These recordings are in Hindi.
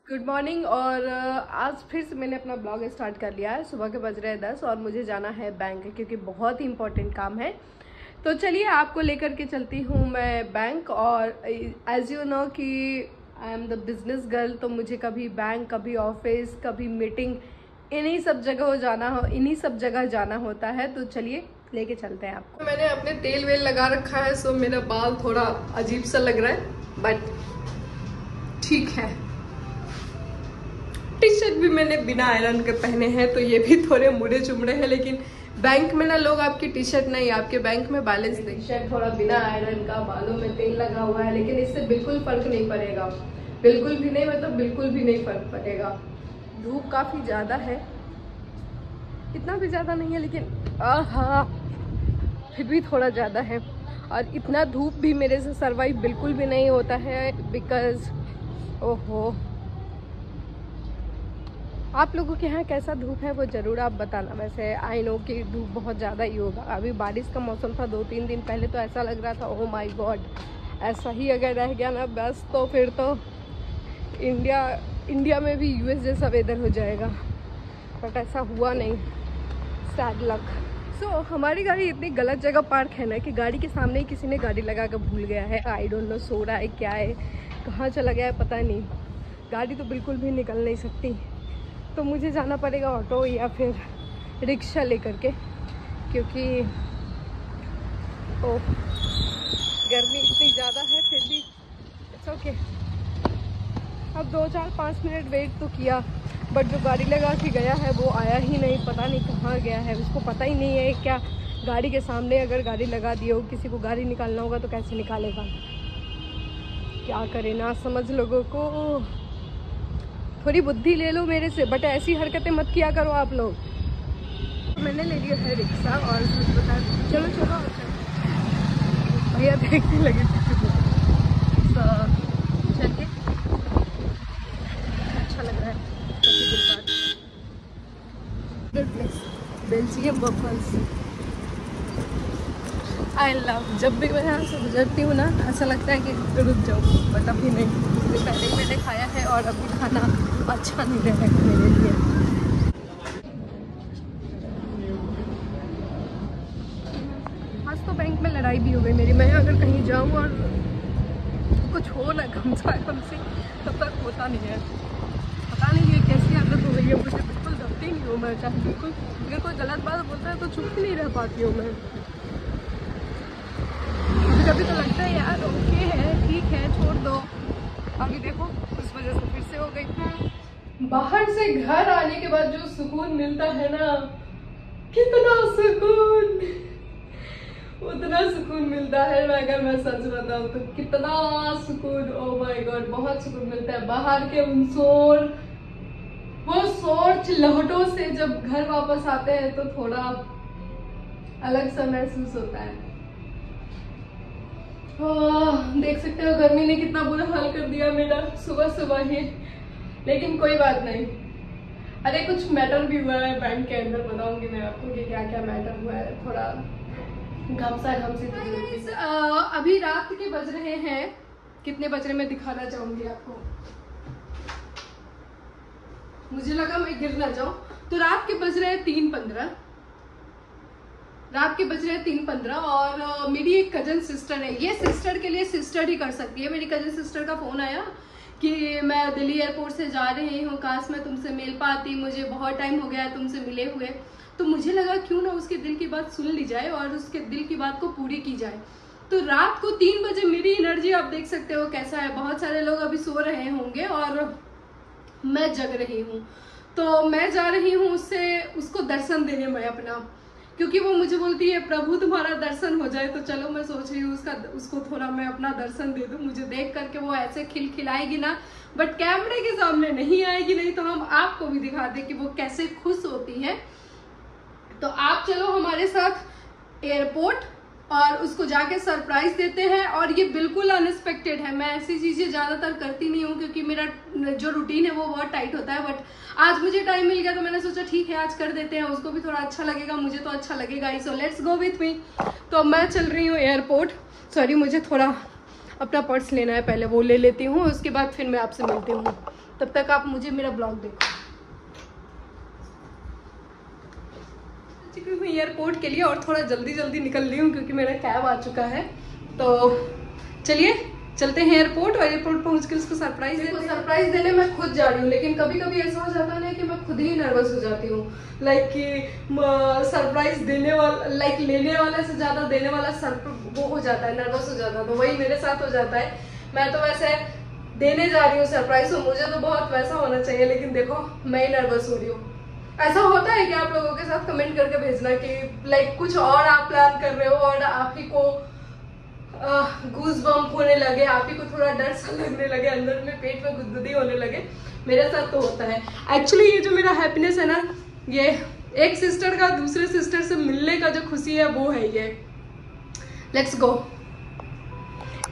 Good morning. और आज फिर से मैंने अपना ब्लॉग स्टार्ट कर लिया है। सुबह के बज रहे हैं 10 और मुझे जाना है बैंक क्योंकि बहुत ही इम्पोर्टेंट काम है। तो चलिए आपको लेकर के चलती हूँ मैं बैंक। और एज यू नो कि I am the business girl, तो मुझे कभी बैंक, कभी ऑफिस, कभी मीटिंग, इन्हीं सब जगह जाना होता है। तो चलिए लेके चलते हैं आपको। मैंने अपने तेल वेल लगा रखा है, सो मेरा बाल थोड़ा अजीब सा लग रहा है, बट ठीक है। टी शर्ट भी मैंने बिना आयरन के पहने हैं, तो ये भी थोड़े मुड़े चुमड़े हैं। लेकिन बैंक में ना लोग आपकी टी शर्ट नहीं, आपके बैंक में बैलेंस टी शर्ट थोड़ा बिना आयरन का, बालों में तेल लगा हुआ है, लेकिन इससे बिल्कुल फर्क नहीं पड़ेगा। बिल्कुल भी नहीं, मतलब बिल्कुल भी नहीं फर्क पड़ेगा। धूप काफी ज्यादा है, इतना भी ज्यादा नहीं है लेकिन हाँ फिर भी थोड़ा ज्यादा है। और इतना धूप भी मेरे से सर्वाइव बिल्कुल भी नहीं होता है, बिकॉज ओहो, आप लोगों के यहाँ कैसा धूप है वो ज़रूर आप बताना। वैसे आई नो कि धूप बहुत ज़्यादा ही होगा। अभी बारिश का मौसम था 2-3 दिन पहले, तो ऐसा लग रहा था ओह माय गॉड, ऐसा ही अगर रह गया ना बस, तो फिर तो इंडिया में भी यूएस जैसा वेदर हो जाएगा। बट ऐसा हुआ नहीं, सैड लक। सो हमारी गाड़ी इतनी गलत जगह पार्क है ना कि गाड़ी के सामने ही किसी ने गाड़ी लगा कर भूल गया है। आई डोंट नो, सो रहा है क्या है, कहाँ चला गया है पता नहीं। गाड़ी तो बिल्कुल भी निकल नहीं सकती, तो मुझे जाना पड़ेगा ऑटो या फिर रिक्शा लेकर के, क्योंकि ओ गर्मी इतनी ज़्यादा है। फिर भी इट्स ओके। अब 2-4-5 मिनट वेट तो किया, बट जो गाड़ी लगा के गया है वो आया ही नहीं, पता नहीं कहाँ गया है। उसको पता ही नहीं है क्या गाड़ी के सामने अगर गाड़ी लगा दी हो, किसी को गाड़ी निकालना होगा तो कैसे निकालेगा। क्या करे ना समझ लोगों को, थोड़ी बुद्धि ले लो मेरे से, बट ऐसी हरकतें मत किया करो आप लोग। मैंने ले लिया है रिक्शा और बता चलो भैया देखने लगे। तो चलिए, अच्छा लग रहा है काफी दिन बाद। Belgium waffles I love. जब भी मैं यहाँ से गुजरती हूँ ना, ऐसा लगता है कि रुक जाऊँ, बट अभी नहीं। इससे पहले ही मैंने खाया है और अभी खाना अच्छा नहीं रहेगा मेरे लिए। आज तो बैंक में लड़ाई भी हो गई मेरी। मैं अगर कहीं जाऊँ और कुछ हो ना कम से तब तक होता नहीं है। पता नहीं ये कैसी आदत हो गई है, मुझे बिल्कुल दबती नहीं हूँ मैं। चाहे बिल्कुल अगर कोई गलत बात बोलता है तो चुप नहीं रह पाती हूँ मैं। कभी तो लगता है यार ओके है, ठीक है, छोड़ दो। अभी देखो उस वजह से फिर से हो गई। बाहर से घर आने के बाद जो सुकून मिलता है ना, कितना सुकून, उतना सुकून मिलता है। अगर मैं सच बताऊं तो कितना सुकून, ओह माय गॉड, बहुत सुकून मिलता है। बाहर के वो शोर चिल्लाहटों से जब घर वापस आते हैं तो थोड़ा अलग सा महसूस होता है। देख सकते हो गर्मी ने कितना बुरा हाल कर दिया मेरा सुबह ही। लेकिन कोई बात नहीं। अरे कुछ मैटर भी हुआ है बैंक के अंदर, बताऊंगी मैं आपको कि क्या क्या मैटर हुआ है। थोड़ा घमसी अभी रात के बज रहे हैं, कितने बज रहे मैं दिखाना चाहूंगी आपको। मुझे लगा मैं गिर ना जाऊं, तो रात के बज रहे हैं 3:15 और मेरी एक कजन सिस्टर है। ये सिस्टर के लिए सिस्टर ही कर सकती है। मेरी कजन सिस्टर का फोन आया कि मैं दिल्ली एयरपोर्ट से जा रही हूँ, काश मैं तुमसे मिल पाती, मुझे बहुत टाइम हो गया तुमसे मिले हुए। तो मुझे लगा क्यों ना उसके दिल की बात सुन ली जाए और उसके दिल की बात को पूरी की जाए। तो रात को 3 बजे मेरी एनर्जी आप देख सकते हो कैसा है। बहुत सारे लोग अभी सो रहे होंगे और मैं जग रही हूँ। तो मैं जा रही हूँ उसको दर्शन देने में अपना, क्योंकि वो मुझे बोलती है प्रभु तुम्हारा दर्शन हो जाए। तो चलो मैं सोच रही हूँ उसको थोड़ा मैं अपना दर्शन दे दूँ। मुझे देख करके वो ऐसे खिलखिलाएगी ना, बट कैमरे के सामने नहीं आएगी, नहीं तो हम आपको भी दिखा दें कि वो कैसे खुश होती है। तो आप चलो हमारे साथ एयरपोर्ट और उसको जाके सरप्राइज देते हैं। और ये बिल्कुल अनएक्सपेक्टेड है। मैं ऐसी चीजें ज्यादातर करती नहीं हूँ क्योंकि मेरा जो रूटीन है वो बहुत टाइट होता है, बट आज मुझे टाइम मिल गया तो मैंने सोचा ठीक है आज कर देते हैं। उसको भी थोड़ा अच्छा लगेगा, मुझे तो अच्छा लगेगा ही। So let's go with me. तो मैं चल रही हूँ एयरपोर्ट। सॉरी, मुझे थोड़ा अपना पर्स लेना है, पहले वो ले लेती हूँ, उसके बाद फिर मैं आपसे मिलती हूँ। तब तक आप मुझे मेरा ब्लॉग देखो। चुकी हूँ एयरपोर्ट के लिए और थोड़ा जल्दी निकल रही हूँ क्योंकि मेरा कैब आ चुका है। तो चलिए चलते हैं एयरपोर्ट, और एयरपोर्ट पहुँच के उसको सरप्राइज देने मैं खुद जा रही हूँ। लेकिन कभी कभी ऐसा हो जाता है ना कि मैं खुद ही नर्वस हो जाती हूँ, लाइक कि सरप्राइज देने वाला, लाइक लेने वाले से ज़्यादा देने वाला वो हो जाता है, नर्वस हो जाता है। तो वही मेरे साथ हो जाता है। मैं तो वैसे देने जा रही हूँ सरप्राइज, तो मुझे तो बहुत वैसा होना चाहिए, लेकिन देखो मैं ही नर्वस हो रही हूँ। ऐसा होता है कि आप लोगों के साथ कमेंट करके भेजना कि लाइक कुछ और आप प्लान कर रहे हो और आप ही को गूज बम्प होने लगे, आप ही को थोड़ा डर सा लगने लगे, अंदर में पेट में गुदगुदी होने लगे। मेरे साथ तो होता है। एक्चुअली ये जो मेरा हैप्पीनेस है ना, ये एक सिस्टर का दूसरे सिस्टर से मिलने का जो खुशी है वो है ये। Let's go.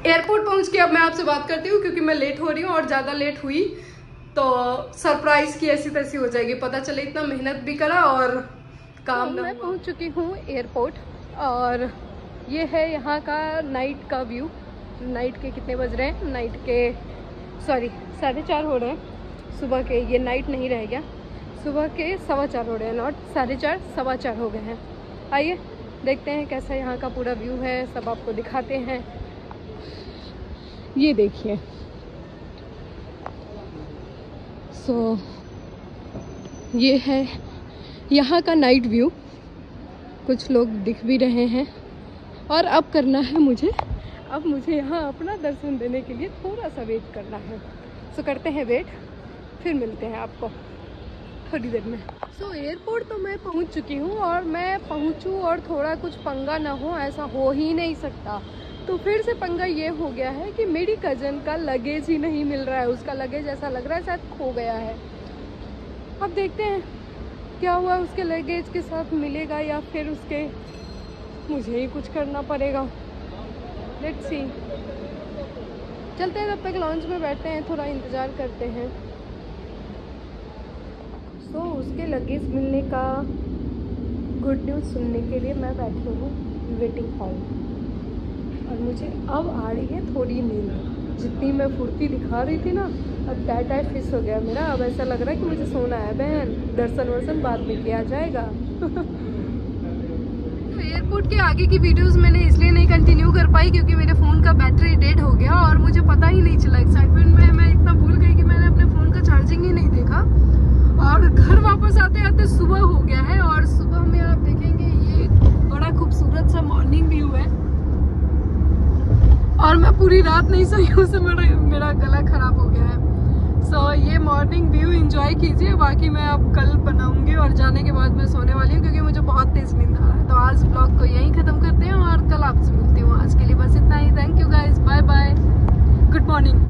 एयरपोर्ट पहुंच के अब मैं आपसे बात करती हूँ क्योंकि मैं लेट हो रही हूँ, और ज़्यादा लेट हुई तो सरप्राइज की ऐसी तैसी हो जाएगी। पता चले इतना मेहनत भी करा और काम ना। मैं पहुंच चुकी हूँ एयरपोर्ट, और ये है यहाँ का नाइट का व्यू। नाइट के कितने बज रहे हैं? नाइट के 4:30 हो रहे हैं सुबह के। ये नाइट नहीं रह गया, सुबह के 4:15 हो रहे हैं, नॉट 4:30, 4:15 हो गए हैं। आइए देखते हैं कैसा यहाँ का पूरा व्यू है, सब आपको दिखाते हैं। ये देखिए, ये है यहाँ का नाइट व्यू। कुछ लोग दिख भी रहे हैं, और अब करना है मुझे यहाँ अपना दर्शन देने के लिए थोड़ा सा वेट करना है। सो करते हैं वेट, फिर मिलते हैं आपको थोड़ी देर में। सो एयरपोर्ट तो मैं पहुँच चुकी हूँ, और मैं पहुँचूँ और थोड़ा कुछ पंगा ना हो, ऐसा हो ही नहीं सकता। तो फिर से पंगा ये हो गया है कि मेरी कज़न का लगेज ही नहीं मिल रहा है। उसका लगेज ऐसा लग रहा है शायद खो गया है। अब देखते हैं क्या हुआ उसके लगेज के साथ, मिलेगा या फिर उसके मुझे ही कुछ करना पड़ेगा। Let's see. चलते हैं, तब तक लॉन्च में बैठते हैं, थोड़ा इंतज़ार करते हैं। सो उसके लगेज मिलने का गुड न्यूज़ सुनने के लिए मैं बैठी हूँ वेटिंग हॉल, और मुझे अब आ रही है थोड़ी नींद। जितनी मैं फुर्ती दिखा रही थी ना, अब टाइट फिस हो गया मेरा। अब ऐसा लग रहा है कि मुझे सोना है। बहन, दर्शन वर्शन बाद में किया जाएगा। एयरपोर्ट के आगे की वीडियोस मैंने इसलिए नहीं कंटिन्यू कर पाई क्योंकि मेरे फ़ोन का बैटरी डेड हो गया, और मुझे पता ही नहीं चला। एक्साइटमेंट में मैं इतना भूल गई कि मैंने अपने फ़ोन का चार्जिंग ही नहीं देखा, और घर वापस आते आते सुबह हो गया है। और सुबह में आप देखेंगे ये बड़ा खूबसूरत सा मॉर्निंग व्यू है, और मैं पूरी रात नहीं सोई हूँ, से मेरा गला खराब हो गया है। सो ये मॉर्निंग व्यू एंजॉय कीजिए। बाकी मैं अब कल बनाऊंगी, और जाने के बाद मैं सोने वाली हूँ क्योंकि मुझे बहुत तेज नींद आ रहा है। तो आज ब्लॉग को यहीं ख़त्म करते हैं, और कल आपसे